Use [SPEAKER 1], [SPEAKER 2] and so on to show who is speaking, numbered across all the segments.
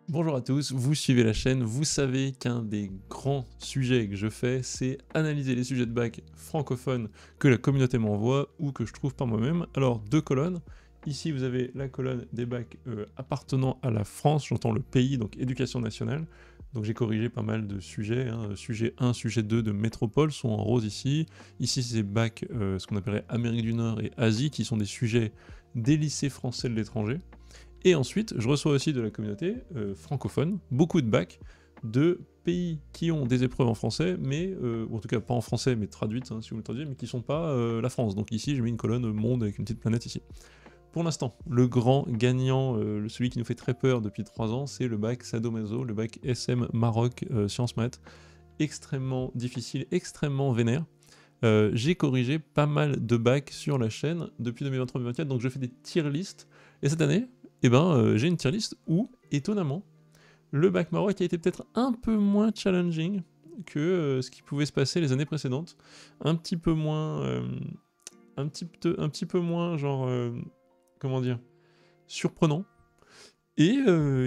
[SPEAKER 1] Bonjour à tous, vous suivez la chaîne, vous savez qu'un des grands sujets que je fais, c'est analyser les sujets de bac francophones que la communauté m'envoie ou que je trouve par moi-même. Alors, deux colonnes. Ici, vous avez la colonne des bacs appartenant à la France, j'entends le pays, donc éducation nationale. Donc j'ai corrigé pas mal de sujets. Sujet 1, sujet 2 de métropole sont en rose ici. Ici, c'est bac, ce qu'on appellerait Amérique du Nord et Asie, qui sont des sujets des lycées français de l'étranger. Et ensuite, je reçois aussi de la communauté francophone, beaucoup de bacs de pays qui ont des épreuves en français, mais, ou en tout cas pas en français, mais traduites, hein, si vous le traduisez, mais qui ne sont pas la France. Donc ici, je mets une colonne monde avec une petite planète ici. Pour l'instant, le grand gagnant, celui qui nous fait très peur depuis 3 ans, c'est le bac Sadomaso, le bac SM Maroc Sciences Maths. Extrêmement difficile, extrêmement vénère. J'ai corrigé pas mal de bacs sur la chaîne depuis 2023-2024, donc je fais des tier lists. Et cette année, j'ai une tier list où, étonnamment, le bac Maroc a été peut-être un peu moins challenging que ce qui pouvait se passer les années précédentes. Un petit peu moins... un petit peu moins, genre... comment dire, surprenant. Et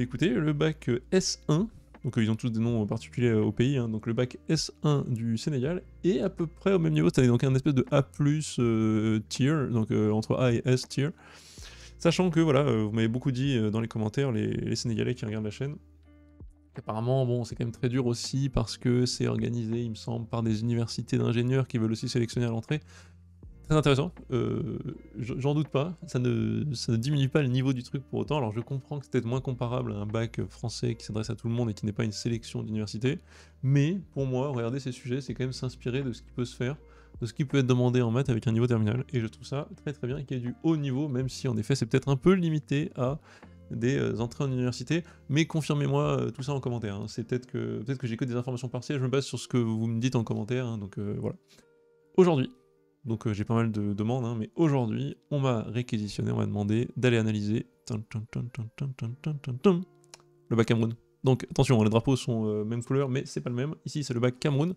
[SPEAKER 1] écoutez, le bac S1, donc ils ont tous des noms particuliers au pays, hein, donc le bac S1 du Sénégal est à peu près au même niveau cette année, donc un espèce de A+, tier, donc entre A et S tier. Sachant que voilà, vous m'avez beaucoup dit dans les commentaires, les Sénégalais qui regardent la chaîne, apparemment, bon, c'est quand même très dur aussi parce que c'est organisé, il me semble, par des universités d'ingénieurs qui veulent aussi sélectionner à l'entrée. Très intéressant, j'en doute pas, ça ne diminue pas le niveau du truc pour autant. Alors je comprends que c'est peut-être moins comparable à un bac français qui s'adresse à tout le monde et qui n'est pas une sélection d'université, mais pour moi, regarder ces sujets, c'est quand même s'inspirer de ce qui peut se faire, de ce qui peut être demandé en maths avec un niveau terminal, et je trouve ça très très bien qu'il y ait du haut niveau, même si en effet c'est peut-être un peu limité à des entrées en université, mais confirmez-moi tout ça en commentaire, hein. C'est peut-être que j'ai que des informations partielles, je me base sur ce que vous me dites en commentaire, hein, donc voilà. Aujourd'hui, donc j'ai pas mal de demandes, hein, mais aujourd'hui, on m'a réquisitionné, on m'a demandé d'aller analyser le bac Cameroun. Donc attention, les drapeaux sont même couleur, mais c'est pas le même. Ici, c'est le bac Cameroun.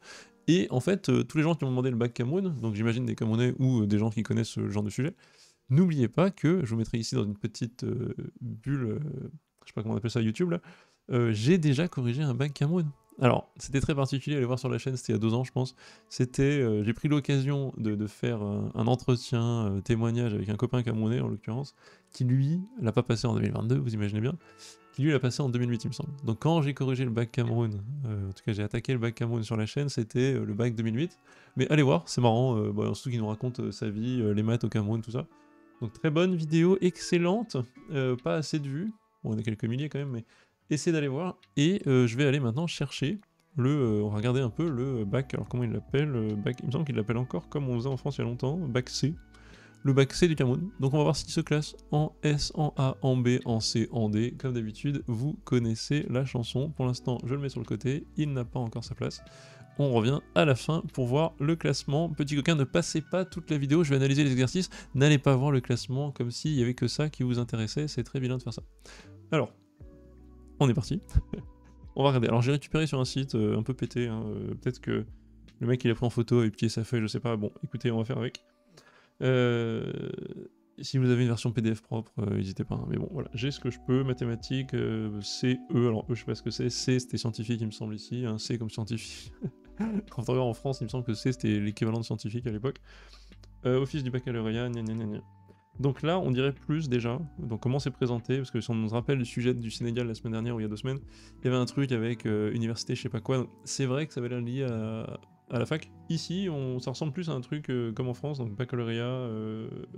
[SPEAKER 1] Et en fait, tous les gens qui m'ont demandé le bac Cameroun, donc j'imagine des Camerounais ou des gens qui connaissent ce genre de sujet, n'oubliez pas que, je vous mettrai ici dans une petite bulle, je sais pas comment on appelle ça, YouTube, là, j'ai déjà corrigé un bac Cameroun. Alors, c'était très particulier, allez voir sur la chaîne, c'était il y a 2 ans, je pense. C'était, j'ai pris l'occasion de faire un entretien, témoignage avec un copain camerounais, en l'occurrence, qui lui l'a pas passé en 2022, vous imaginez bien, qui lui l'a passé en 2008, il me semble. Donc quand j'ai corrigé le bac Cameroun, en tout cas j'ai attaqué le bac Cameroun sur la chaîne, c'était le bac 2008. Mais allez voir, c'est marrant, surtout qu'il nous raconte sa vie, les maths au Cameroun, tout ça. Donc très bonne vidéo, excellente, pas assez de vues, bon on a quelques milliers quand même, mais essayez d'aller voir, et je vais aller maintenant chercher on va regarder un peu le bac, alors comment il l'appelle, bac, il me semble qu'il l'appelle encore comme on faisait en France il y a longtemps, bac C, le bac C du Cameroun. Donc on va voir s'il se classe en S, en A, en B, en C, en D, comme d'habitude, vous connaissez la chanson, pour l'instant je le mets sur le côté, il n'a pas encore sa place. On revient à la fin pour voir le classement. Petit coquin, ne passez pas toute la vidéo, je vais analyser les exercices. N'allez pas voir le classement comme s'il y avait que ça qui vous intéressait, c'est très vilain de faire ça. Alors, on est parti. On va regarder. Alors j'ai récupéré sur un site un peu pété, hein, peut-être que le mec il a pris en photo et pied sa feuille, je sais pas. Bon, écoutez, on va faire avec. Si vous avez une version PDF propre, n'hésitez pas, hein. Mais bon, voilà, j'ai ce que je peux. Mathématiques, C, E, alors E, je sais pas ce que c'est. C, c'était scientifique, il me semble, ici. Un C comme scientifique. Quand on regarde en France, il me semble que C, c'était l'équivalent de scientifique à l'époque. Office du baccalauréat, gna gna gna gna. Donc là, on dirait plus déjà. Donc comment c'est présenté? Parce que si on se rappelle le sujet du Sénégal la semaine dernière ou il y a 2 semaines, il y avait un truc avec université, je sais pas quoi. C'est vrai que ça avait l'air lié à la fac. Ici, ça ressemble plus à un truc comme en France, donc baccalauréat,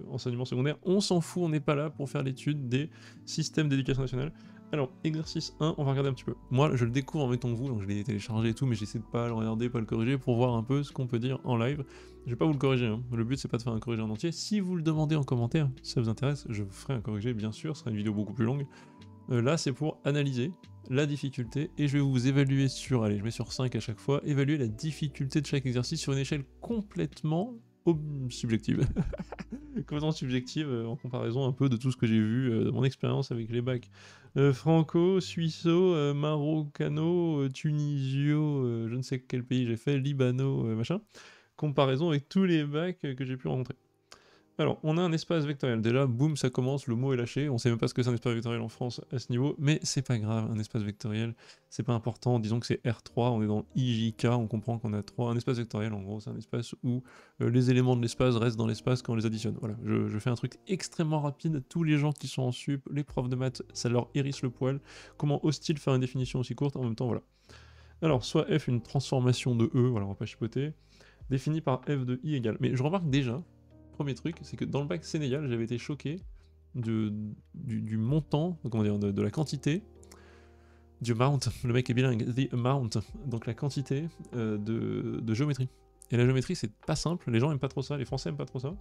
[SPEAKER 1] enseignement secondaire. On s'en fout, on n'est pas là pour faire l'étude des systèmes d'éducation nationale. Alors, exercice 1, on va regarder un petit peu. Moi, je le découvre en même temps que vous, donc je l'ai téléchargé et tout, mais j'essaie de pas le regarder, pas le corriger, pour voir un peu ce qu'on peut dire en live. Je vais pas vous le corriger, hein. Le but c'est pas de faire un corrigé en entier. Si vous le demandez en commentaire, si ça vous intéresse, je vous ferai un corrigé, bien sûr, ce sera une vidéo beaucoup plus longue. Là, c'est pour analyser la difficulté, et je vais vous évaluer sur, allez, je mets sur 5 à chaque fois, évaluer la difficulté de chaque exercice sur une échelle complètement subjective. Complètement subjective en comparaison un peu de tout ce que j'ai vu de mon expérience avec les bacs franco, suisseau, marocano, tunisio, je ne sais quel pays j'ai fait, libano, machin. Comparaison avec tous les bacs que j'ai pu rencontrer. Alors, on a un espace vectoriel. Déjà, boum, ça commence, le mot est lâché. On sait même pas ce que c'est un espace vectoriel en France à ce niveau, mais c'est pas grave, un espace vectoriel, c'est pas important. Disons que c'est R3, on est dans IJK, on comprend qu'on a 3. Un espace vectoriel, en gros, c'est un espace où les éléments de l'espace restent dans l'espace quand on les additionne. Voilà, je fais un truc extrêmement rapide. Tous les gens qui sont en sup, les profs de maths, ça leur hérisse le poil. Comment ose-t-il faire une définition aussi courte? En même temps, voilà. Alors, soit F, une transformation de E, voilà, on va pas chipoter, définie par F de I égale. Mais je remarque déjà, premier truc, c'est que dans le bac Sénégal, j'avais été choqué du montant, comment dire, de la quantité, du amount, le mec est bilingue, the amount, donc la quantité de géométrie. Et la géométrie, c'est pas simple, les gens aiment pas trop ça, les Français aiment pas trop ça,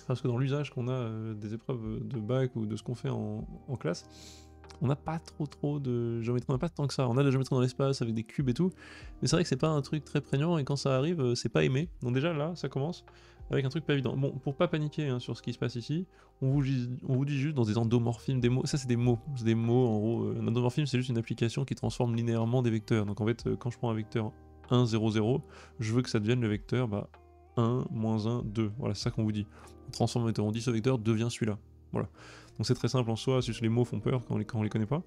[SPEAKER 1] parce que dans l'usage qu'on a des épreuves de bac ou de ce qu'on fait en classe, on n'a pas trop de géométrie, on n'a pas tant que ça. On a de la géométrie dans l'espace avec des cubes et tout, mais c'est vrai que c'est pas un truc très prégnant et quand ça arrive, c'est pas aimé. Donc déjà là, ça commence avec un truc pas évident. Bon, pour pas paniquer hein, sur ce qui se passe ici, on vous dit juste dans des endomorphismes, des mots. Ça c'est des mots, en gros. Un endomorphisme c'est juste une application qui transforme linéairement des vecteurs. Donc en fait, quand je prends un vecteur 1, 0, 0, je veux que ça devienne le vecteur 1, moins 1, 2. Voilà, c'est ça qu'on vous dit. On transforme un vecteur, on dit ce vecteur devient celui-là. Voilà. Donc c'est très simple en soi, c'est juste les mots font peur quand on les connaît pas.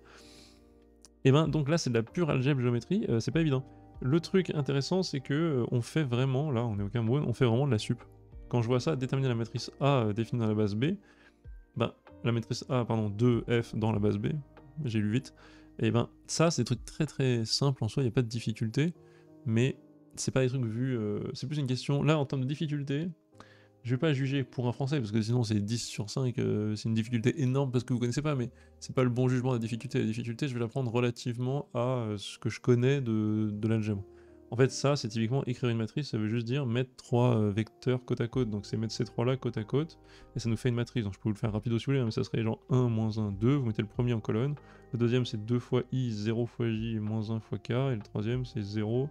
[SPEAKER 1] Et ben donc là c'est de la pure algèbre géométrie, c'est pas évident. Le truc intéressant c'est que on fait vraiment, là on est au Cameroun, on fait vraiment de la sup. Quand je vois ça, déterminer la matrice A définie dans la base B, ben la matrice A, pardon, 2F dans la base B, j'ai lu vite, et ben ça c'est des trucs très simples en soi, il n'y a pas de difficulté, mais c'est pas des trucs vus, c'est plus une question, là en termes de difficulté, je vais pas juger pour un français, parce que sinon c'est 10 sur 5, c'est une difficulté énorme parce que vous connaissez pas, mais c'est pas le bon jugement de la difficulté. La difficulté, je vais la prendre relativement à ce que je connais de l'algèbre. En fait, ça, c'est typiquement écrire une matrice, ça veut juste dire mettre 3 vecteurs côte à côte, donc c'est mettre ces 3 là côte à côte, et ça nous fait une matrice. Donc je peux vous le faire rapido si vous voulez, hein, mais ça serait genre 1, moins 1, 2, vous mettez le premier en colonne, le deuxième c'est 2 fois i, 0 fois j, et moins 1 fois k, et le troisième c'est 0,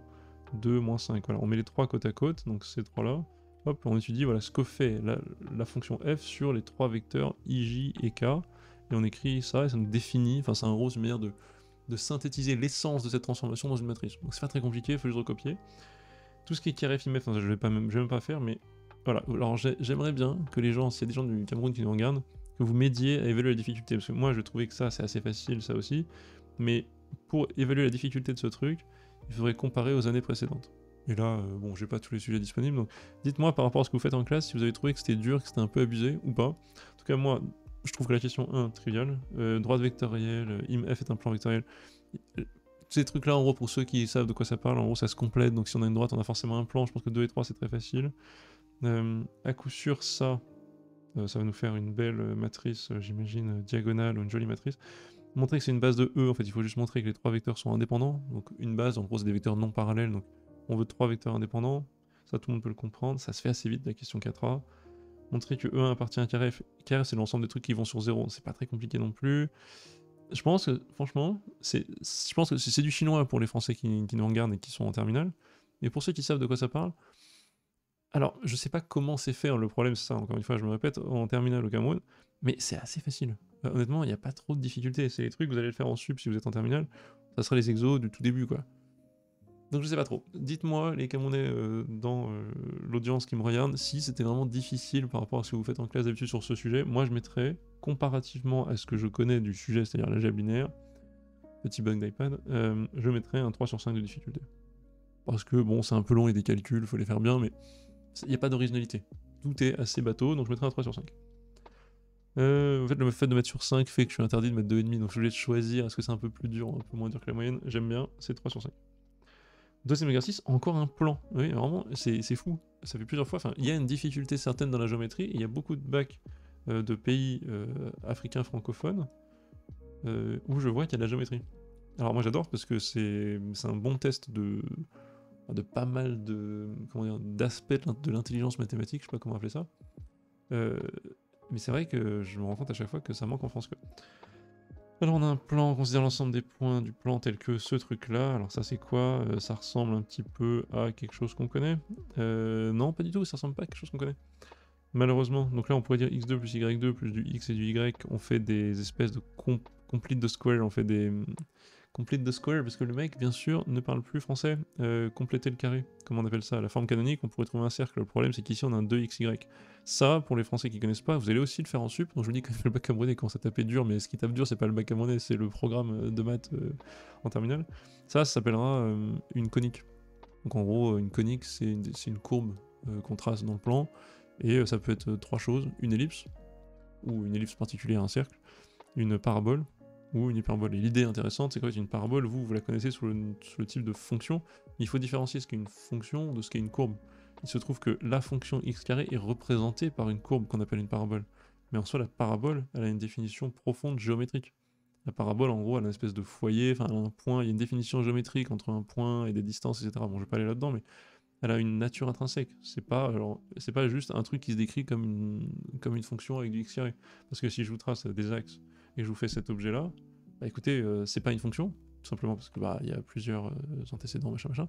[SPEAKER 1] 2, moins 5. Voilà, on met les 3 côte à côte, donc ces 3 là. Hop, on étudie voilà, ce que fait la fonction f sur les 3 vecteurs i, j et k, et on écrit ça, et ça nous définit, enfin c'est en gros une manière de synthétiser l'essence de cette transformation dans une matrice. Donc c'est pas très compliqué, il faut juste recopier. Tout ce qui est Keref, IMF, je vais même pas faire, mais voilà. Alors j'aimerais bien que les gens, s'il y a des gens du Cameroun qui nous regardent, que vous m'aidiez à évaluer la difficulté, parce que moi je trouvais que ça c'est assez facile, ça aussi, mais pour évaluer la difficulté de ce truc, il faudrait comparer aux années précédentes. Et là, bon, j'ai pas tous les sujets disponibles, donc dites-moi par rapport à ce que vous faites en classe, si vous avez trouvé que c'était dur, que c'était un peu abusé ou pas. En tout cas, moi, je trouve que la question 1, triviale, droite vectorielle, IMF est un plan vectoriel. Ces trucs-là, en gros, pour ceux qui savent de quoi ça parle, en gros, ça se complète, donc si on a une droite, on a forcément un plan, je pense que 2 et 3, c'est très facile. À coup sûr, ça va nous faire une belle matrice, j'imagine, diagonale, ou une jolie matrice. Montrer que c'est une base de E, en fait, il faut juste montrer que les 3 vecteurs sont indépendants, donc une base, en gros, c'est des vecteurs non parallèles, donc on veut 3 vecteurs indépendants, ça tout le monde peut le comprendre, ça se fait assez vite la question 4a. Montrer que E1 appartient à KRF, KRF c'est l'ensemble des trucs qui vont sur 0, c'est pas très compliqué non plus. Je pense que, franchement, c'est du chinois pour les Français qui nous regardent et qui sont en terminale, mais pour ceux qui savent de quoi ça parle, alors je sais pas comment c'est fait, le problème c'est ça, encore une fois je me répète, en terminale au Cameroun, mais c'est assez facile. Honnêtement, il n'y a pas trop de difficultés, c'est les trucs, vous allez le faire en sup si vous êtes en terminale, ça sera les exos du tout début quoi. Donc je sais pas trop. Dites-moi, les Camerounais dans l'audience qui me regarde, si c'était vraiment difficile par rapport à ce que vous faites en classe d'habitude sur ce sujet. Moi, je mettrais, comparativement à ce que je connais du sujet, c'est-à-dire l'algèbre linéaire, petit bug d'iPad, je mettrais un 3 sur 5 de difficulté. Parce que bon, c'est un peu long, il y a des calculs, faut les faire bien, mais il n'y a pas d'originalité. Tout est assez bateau, donc je mettrais un 3 sur 5. En fait, le fait de mettre sur 5 fait que je suis interdit de mettre 2,5, donc je suis obligé de choisir, est-ce que c'est un peu plus dur, un peu moins dur que la moyenne. J'aime bien, c'est 3 sur 5. Deuxième exercice, encore un plan. Oui, vraiment, c'est fou. Ça fait plusieurs fois. Enfin, il y a une difficulté certaine dans la géométrie. Il y a beaucoup de bacs de pays africains francophones où je vois qu'il y a de la géométrie. Alors moi j'adore parce que c'est un bon test de pas mal d'aspects de l'intelligence mathématique, je sais pas comment appeler ça. Mais c'est vrai que je me rends compte à chaque fois que ça manque en France. Quoi. Alors on a un plan, on considère l'ensemble des points du plan tel que ce truc là, alors ça c'est quoi? Ça ressemble un petit peu à quelque chose qu'on connaît? Non pas du tout, ça ressemble pas à quelque chose qu'on connaît. Malheureusement, donc là on pourrait dire x2 plus y2 plus du x et du y, on fait des espèces de Complete the Square, on fait des... Complete the Square, parce que le mec, bien sûr, ne parle plus français. Compléter le carré, comment on appelle ça? La forme canonique, on pourrait trouver un cercle. Le problème, c'est qu'ici, on a un 2xy. Ça, pour les Français qui connaissent pas, vous allez aussi le faire en sup. Donc je vous dis que le bac camerounais commence à taper dur, mais ce qui tape dur, c'est pas le bac camerounais, c'est le programme de maths en terminale. Ça s'appellera une conique. Donc en gros, une conique, c'est une courbe qu'on trace dans le plan, et ça peut être trois choses, une ellipse, ou une ellipse particulière, un cercle, une parabole, ou une hyperbole. Et l'idée intéressante, c'est qu'en fait, une parabole, vous la connaissez sous le type de fonction, mais il faut différencier ce qu'est une fonction de ce qu'est une courbe. Il se trouve que la fonction x carré est représentée par une courbe qu'on appelle une parabole. Mais en soi, la parabole, elle a une définition profonde géométrique. La parabole, en gros, elle a une espèce de foyer, enfin, elle a un point, il y a une définition géométrique entre un point et des distances, etc. Bon, je vais pas aller là-dedans, mais elle a une nature intrinsèque. C'est pas juste un truc qui se décrit comme une fonction avec du x carré. Parce que si je vous trace des axes et je vous fais cet objet-là, bah écoutez, c'est pas une fonction, tout simplement parce que il y a plusieurs antécédents, machin.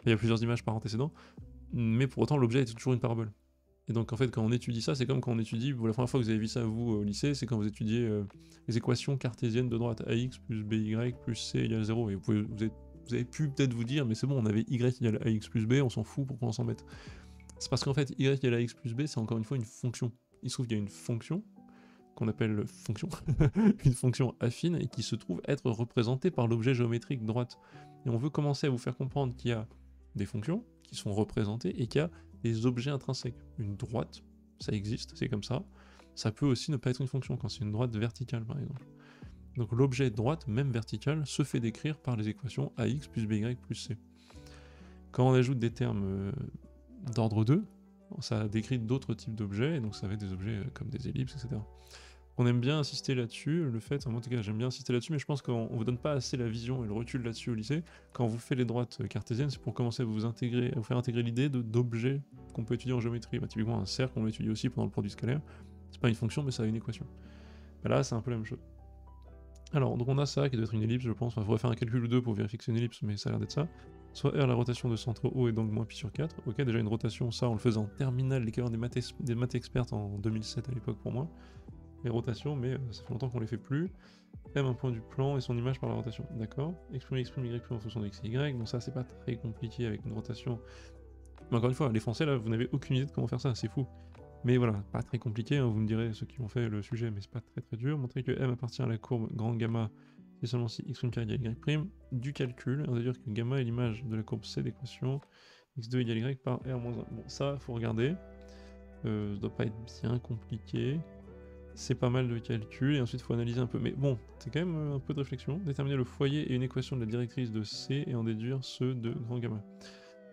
[SPEAKER 1] Il y a plusieurs images par antécédent, mais pour autant l'objet est toujours une parabole. Et donc en fait quand on étudie ça, c'est comme quand on étudie, la première fois que vous avez vu ça vous au lycée, c'est quand vous étudiez les équations cartésiennes de droite, ax plus by plus c égale 0, et vous avez pu peut-être vous dire, mais c'est bon, on avait y égale ax plus b, on s'en fout, pourquoi on s'en met? C'est parce qu'en fait, y égale ax plus b, c'est encore une fois une fonction. Il se trouve qu'il y a une fonction, qu'on appelle fonction, une fonction affine, et qui se trouve être représentée par l'objet géométrique droite. Et on veut commencer à vous faire comprendre qu'il y a des fonctions qui sont représentées, et qu'il y a des objets intrinsèques. Une droite, ça existe, c'est comme ça. Ça peut aussi ne pas être une fonction, quand c'est une droite verticale par exemple. Donc l'objet droite, même verticale, se fait décrire par les équations ax plus by plus c. Quand on ajoute des termes d'ordre 2, ça décrit d'autres types d'objets, et donc ça va être des objets comme des ellipses, etc. On aime bien insister là-dessus, le fait, en tout cas j'aime bien insister là-dessus, mais je pense qu'on vous donne pas assez la vision et le recul là-dessus au lycée. Quand on vous fait les droites cartésiennes, c'est pour commencer à vous faire intégrer l'idée d'objets qu'on peut étudier en géométrie. Bah, typiquement un cercle, on l'étudie aussi pendant le produit scalaire. C'est pas une fonction, mais ça a une équation. Bah, là, c'est un peu la même chose. Alors, donc on a ça qui doit être une ellipse, je pense. Enfin, il faudrait faire un calcul ou deux pour vérifier que c'est une ellipse, mais ça a l'air d'être ça. Soit R, la rotation de centre O est donc moins pi sur 4. Ok, déjà une rotation, ça on le faisait en terminale, l'équivalent des maths expertes en 2007 à l'époque pour moi. Les rotations, mais ça fait longtemps qu'on les fait plus. M, un point du plan et son image par la rotation. D'accord. Exprimer y en fonction de x et y. Donc ça, c'est pas très compliqué avec une rotation. Mais encore une fois, les Français, là, vous n'avez aucune idée de comment faire ça, c'est fou. Mais voilà, pas très compliqué, hein, vous me direz ceux qui ont fait le sujet, mais c'est pas très très dur. Montrer que M appartient à la courbe grand gamma, c'est seulement si x' égale y'. Du calcul, on va dire que gamma est l'image de la courbe C d'équation x2 égale y par r-1. Bon, ça, faut regarder. Ça doit pas être bien compliqué. C'est pas mal de calcul, et ensuite il faut analyser un peu. Mais bon, c'est quand même un peu de réflexion. Déterminer le foyer et une équation de la directrice de C et en déduire ceux de grand gamma.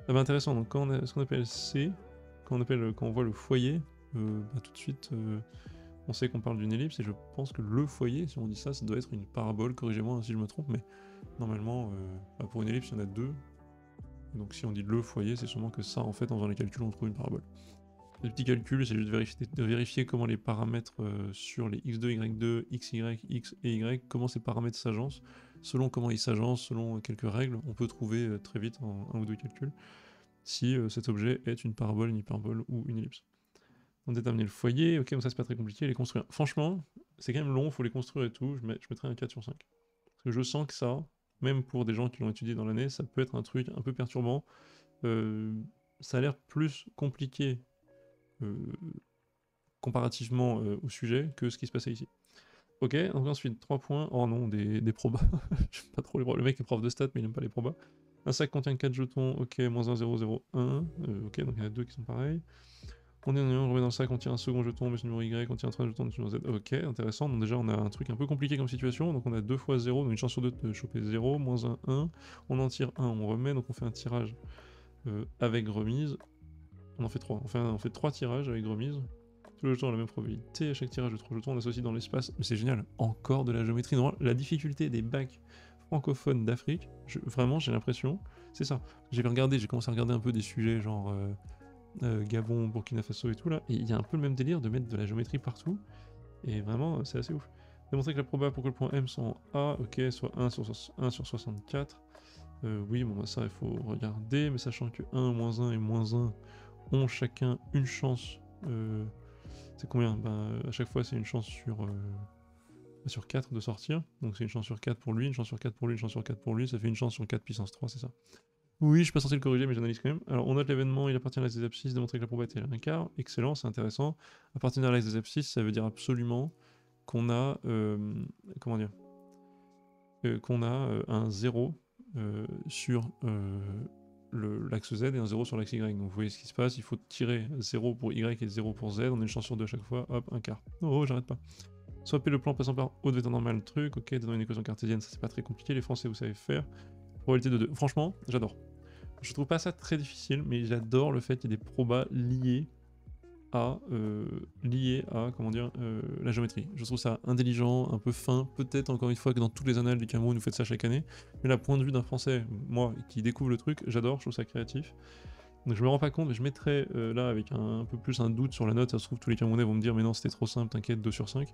[SPEAKER 1] Ah bah intéressant, donc quand on a ce qu'on appelle C, quand on voit le foyer, tout de suite on sait qu'on parle d'une ellipse, et je pense que le foyer, si on dit ça, ça doit être une parabole, corrigez-moi si je me trompe, mais normalement pour une ellipse il y en a deux. Et donc si on dit le foyer, c'est sûrement que ça, en fait, en faisant les calculs, on trouve une parabole. Le petit calcul, c'est juste de vérifier comment les paramètres sur les x2, y2, xy, x et y, comment ces paramètres s'agencent. Selon comment ils s'agencent, selon quelques règles, on peut trouver très vite en un ou deux calculs si cet objet est une parabole, une hyperbole ou une ellipse. On détermine le foyer, ok, donc ça c'est pas très compliqué, les construire. Franchement, c'est quand même long, faut les construire et tout, je mettrais un 4 sur 5. Parce que je sens que ça, même pour des gens qui l'ont étudié dans l'année, ça peut être un truc un peu perturbant. Ça a l'air plus compliqué comparativement au sujet que ce qui se passait ici. Ok, donc ensuite 3 points. Oh non, des probas. J'aime pas trop les probas. Le mec est prof de stats, mais il aime pas les probas. Un sac contient 4 jetons. Ok, moins 1, 0, 0, 1. Ok, donc il y en a 2 qui sont pareils. On remet dans le sac, on tient un second jeton, mais numéro Y, on tient un troisième jeton, numéro Z. Ok, intéressant. Donc déjà, on a un truc un peu compliqué comme situation. Donc on a 2 fois 0, donc une chance sur 2 de choper 0, moins 1, 1. On en tire 1, on remet, donc on fait un tirage avec remise. On en fait 3. On fait 3 tirages avec remise. Tous les jetons ont la même probabilité. À chaque tirage de 3 jetons, on associe dans l'espace. Mais c'est génial. Encore de la géométrie. Non, la difficulté des bacs francophones d'Afrique, vraiment, j'ai l'impression, c'est ça. J'ai commencé à regarder un peu des sujets genre Gabon, Burkina Faso et tout là. Et il y a un peu le même délire de mettre de la géométrie partout. Et vraiment, c'est assez ouf. Démontrer que la proba pour que le point M soit en A, ok, soit 1 sur 64. Oui, bon, bah ça, il faut regarder. Mais sachant que 1, moins 1 et moins 1 ont chacun une chance. C'est combien? À chaque fois, c'est une chance sur sur 4 de sortir. Donc c'est une chance sur 4 pour lui, une chance sur 4 pour lui, une chance sur 4 pour lui. Ça fait une chance sur 4 puissance 3, c'est ça. Oui, je suis pas censé le corriger, mais j'analyse quand même. Alors, on note l'événement, il appartient à l'axe des abscisses, démontrer que la probabilité est un quart. Excellent, c'est intéressant. Appartenir à l'axe des abscisses, ça veut dire absolument qu'on a. Comment dire qu'on a un 0 sur l'axe Z et un 0 sur l'axe Y. Donc vous voyez ce qui se passe, il faut tirer 0 pour Y et 0 pour Z, on a une chance sur 2 à chaque fois, hop, un quart. Oh, j'arrête pas. Swapper le plan passant par haut de vecteur normal, truc, ok, dans une équation cartésienne, ça c'est pas très compliqué, les Français vous savez faire. Probabilité de 2. Franchement, j'adore. Je trouve pas ça très difficile, mais j'adore le fait qu'il y ait des probas liés à comment dire, la géométrie. Je trouve ça intelligent, un peu fin, peut-être encore une fois que dans toutes les annales du Cameroun vous faites ça chaque année, mais là, point de vue d'un Français, moi, qui découvre le truc, j'adore, je trouve ça créatif. Donc je me rends pas compte, mais je mettrai là avec un peu plus un doute sur la note, ça se trouve tous les Camerounais vont me dire mais non c'était trop simple, t'inquiète, 2 sur 5.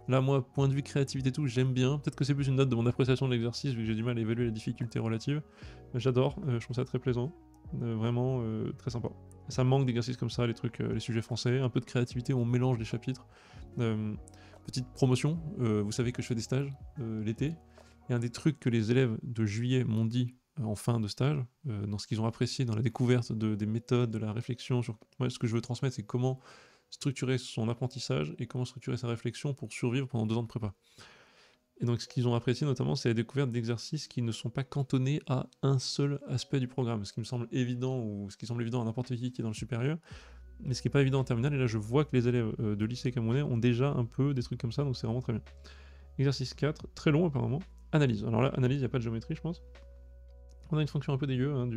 [SPEAKER 1] Là moi, point de vue créativité et tout, j'aime bien, peut-être que c'est plus une note de mon appréciation de l'exercice vu que j'ai du mal à évaluer la difficulté relative, j'adore, je trouve ça très plaisant, vraiment très sympa. Ça manque d'exercices comme ça, les trucs, les sujets français, un peu de créativité où on mélange les chapitres. Petite promotion, vous savez que je fais des stages l'été, et un des trucs que les élèves de juillet m'ont dit en fin de stage, dans ce qu'ils ont apprécié, dans la découverte des méthodes, de la réflexion, sur moi, ce que je veux transmettre, c'est comment structurer son apprentissage et comment structurer sa réflexion pour survivre pendant 2 ans de prépa. Et donc ce qu'ils ont apprécié notamment, c'est la découverte d'exercices qui ne sont pas cantonnés à un seul aspect du programme, ce qui me semble évident, ou ce qui semble évident à n'importe qui est dans le supérieur, mais ce qui n'est pas évident en terminale, et là je vois que les élèves de lycée camerounais ont déjà un peu des trucs comme ça, donc c'est vraiment très bien. Exercice 4, très long apparemment, analyse. Alors là, analyse, il n'y a pas de géométrie je pense. On a une fonction un peu dégueu, hein,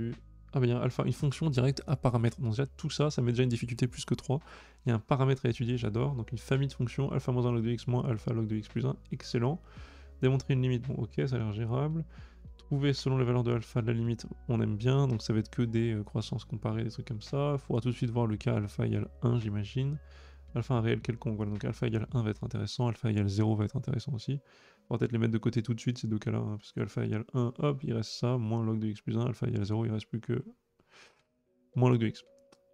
[SPEAKER 1] ah bah il y a alpha, une fonction directe à paramètre. Donc déjà tout ça, ça met déjà une difficulté plus que 3. Il y a un paramètre à étudier, j'adore. Donc une famille de fonctions, alpha moins 1 log de x moins alpha log de x plus 1, excellent. Démontrer une limite, bon ok, ça a l'air gérable. Trouver selon les valeurs de alpha de la limite, on aime bien, donc ça va être que des croissances comparées, des trucs comme ça. Il faudra tout de suite voir le cas alpha égale 1, j'imagine. Alpha un réel quelconque, voilà, donc alpha égale 1 va être intéressant, alpha égale 0 va être intéressant aussi. On va peut-être les mettre de côté tout de suite ces deux cas-là, hein, parce que alpha égale 1, hop, il reste ça, moins log de x plus 1, alpha égale 0, il reste plus que moins log de x.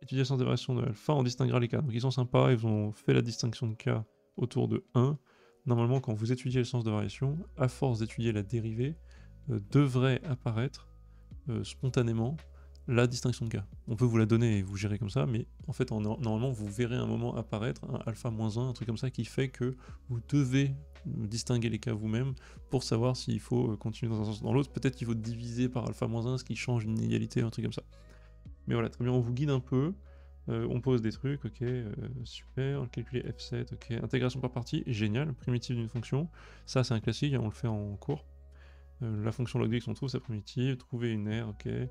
[SPEAKER 1] Étudier le sens des variations de alpha, on distinguera les cas. Donc ils sont sympas, ils ont fait la distinction de cas autour de 1. Normalement, quand vous étudiez le sens de variation, à force d'étudier la dérivée, devrait apparaître spontanément la distinction de cas. On peut vous la donner et vous gérer comme ça, mais en fait, normalement, vous verrez un moment apparaître un alpha moins 1, un truc comme ça, qui fait que vous devez distinguer les cas vous-même pour savoir s'il faut continuer dans un sens ou dans l'autre. Peut-être qu'il faut diviser par alpha moins 1, ce qui change une inégalité, un truc comme ça. Mais voilà, très bien, on vous guide un peu. On pose des trucs, ok, super, calculer f7, ok, intégration par partie, génial, primitive d'une fonction, ça c'est un classique, on le fait en cours. La fonction log de x, on trouve sa primitive, trouver une r, ok. Et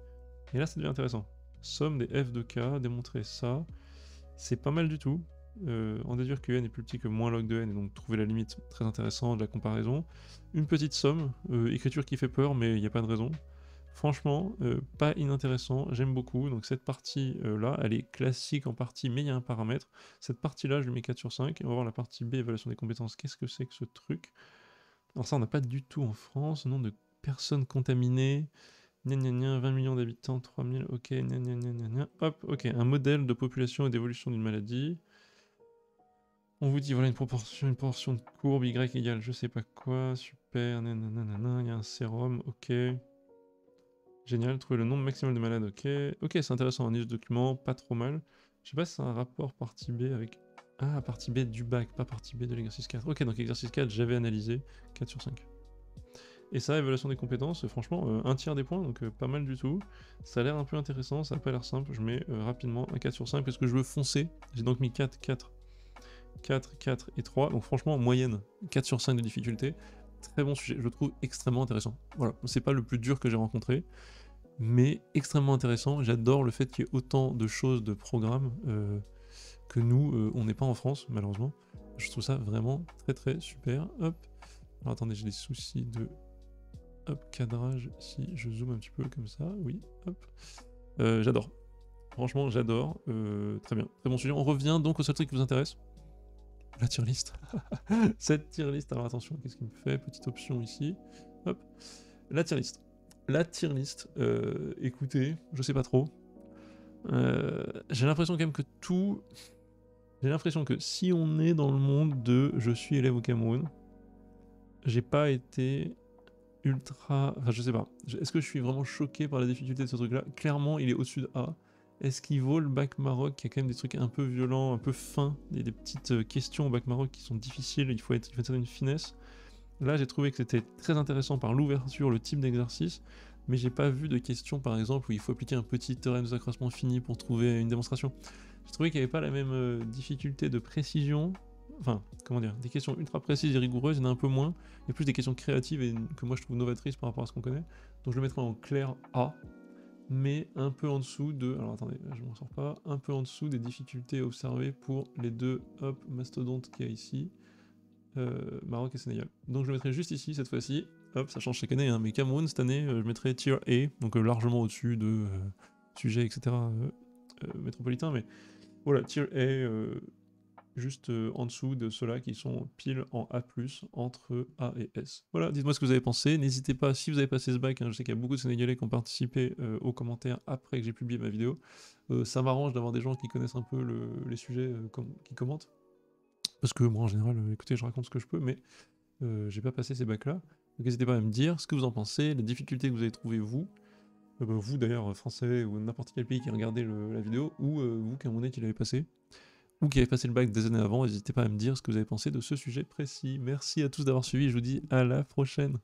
[SPEAKER 1] là ça devient intéressant. Somme des f de k, démontrer ça, c'est pas mal du tout. En déduire que n est plus petit que moins log de n, et donc trouver la limite, très intéressant, de la comparaison. Une petite somme, écriture qui fait peur, mais il n'y a pas de raison. Franchement, pas inintéressant, j'aime beaucoup. Donc cette partie-là, elle est classique en partie, mais il y a un paramètre. Cette partie-là, je lui mets 4 sur 5. Et on va voir la partie B, évaluation des compétences. Qu'est-ce que c'est que ce truc? Alors ça, on n'a pas du tout en France. Nombre de personnes contaminées. Gna gna gna, 20 millions d'habitants, 3000, ok, gna gna gna gna gna. Hop, ok, un modèle de population et d'évolution d'une maladie. On vous dit, voilà, une proportion de courbe, y égale je sais pas quoi, super, nanana, il y a un sérum, ok. Génial, trouver le nombre maximal de malades, ok. Ok, c'est intéressant, un niche document, pas trop mal. Je sais pas si c'est un rapport partie B avec... Ah, partie B du bac, pas partie B de l'exercice 4. Ok, donc exercice 4, j'avais analysé, 4 sur 5. Et ça, évaluation des compétences, franchement, un tiers des points, donc pas mal du tout. Ça a l'air un peu intéressant, ça a pas l'air simple, je mets rapidement un 4 sur 5 parce que je veux foncer. J'ai donc mis 4, 4, 4, 4 et 3, donc franchement, moyenne, 4 sur 5 de difficulté. Très bon sujet, je le trouve extrêmement intéressant. Voilà, c'est pas le plus dur que j'ai rencontré, mais extrêmement intéressant. J'adore le fait qu'il y ait autant de choses de programmes que nous, on n'est pas en France, malheureusement. Je trouve ça vraiment très très super. Hop. Alors attendez, j'ai des soucis de cadrage. Si je zoome un petit peu comme ça, oui, hop. J'adore. Franchement, j'adore. Très bien, très bon sujet. On revient donc au seul truc qui vous intéresse. La tier list. Cette tier list, alors attention, qu'est-ce qu'il me fait? Petite option ici. Hop. La tier list. La tier list, écoutez, je sais pas trop. J'ai l'impression quand même que tout... J'ai l'impression que si on est dans le monde de « je suis élève au Cameroun », j'ai pas été ultra... Enfin, je sais pas. Est-ce que je suis vraiment choqué par la difficulté de ce truc-là? Clairement, il est au-dessus de A. Est-ce qu'il vaut le bac Maroc, qui a quand même des trucs un peu violents, un peu fins, des petites questions au bac Maroc qui sont difficiles, il faut être une certaine finesse. Là, j'ai trouvé que c'était très intéressant par l'ouverture, le type d'exercice, mais j'ai pas vu de questions, par exemple, où il faut appliquer un petit théorème de accroissement fini pour trouver une démonstration. J'ai trouvé qu'il n'y avait pas la même difficulté de précision. Enfin, comment dire, des questions ultra précises et rigoureuses, il y en a un peu moins. Il y a plus des questions créatives et que moi je trouve novatrices par rapport à ce qu'on connaît. Donc je le mettrai en clair A, mais un peu en dessous de... Alors attendez, là je m'en sors pas. Un peu en dessous des difficultés observées pour les deux mastodontes qu'il y a ici. Maroc et Sénégal. Donc je le mettrai juste ici cette fois-ci. Hop, ça change chaque année, hein. Mais Cameroun cette année, je mettrai tier A, donc largement au-dessus de sujets, etc. métropolitains. Mais voilà, tier A, juste en dessous de ceux-là qui sont pile en A+, entre A et S. Voilà, dites-moi ce que vous avez pensé. N'hésitez pas, si vous avez passé ce bac, hein, je sais qu'il y a beaucoup de Sénégalais qui ont participé aux commentaires après que j'ai publié ma vidéo. Ça m'arrange d'avoir des gens qui connaissent un peu les sujets qui commentent. Parce que moi, en général, écoutez, je raconte ce que je peux, mais j'ai pas passé ces bacs-là. Donc n'hésitez pas à me dire ce que vous en pensez, les difficultés que vous avez trouvées vous. Vous d'ailleurs, français ou n'importe quel pays qui a regardé la vidéo, ou vous, Camerounais, qui l'avez passé, ou qui avez passé le bac des années avant, n'hésitez pas à me dire ce que vous avez pensé de ce sujet précis. Merci à tous d'avoir suivi, je vous dis à la prochaine.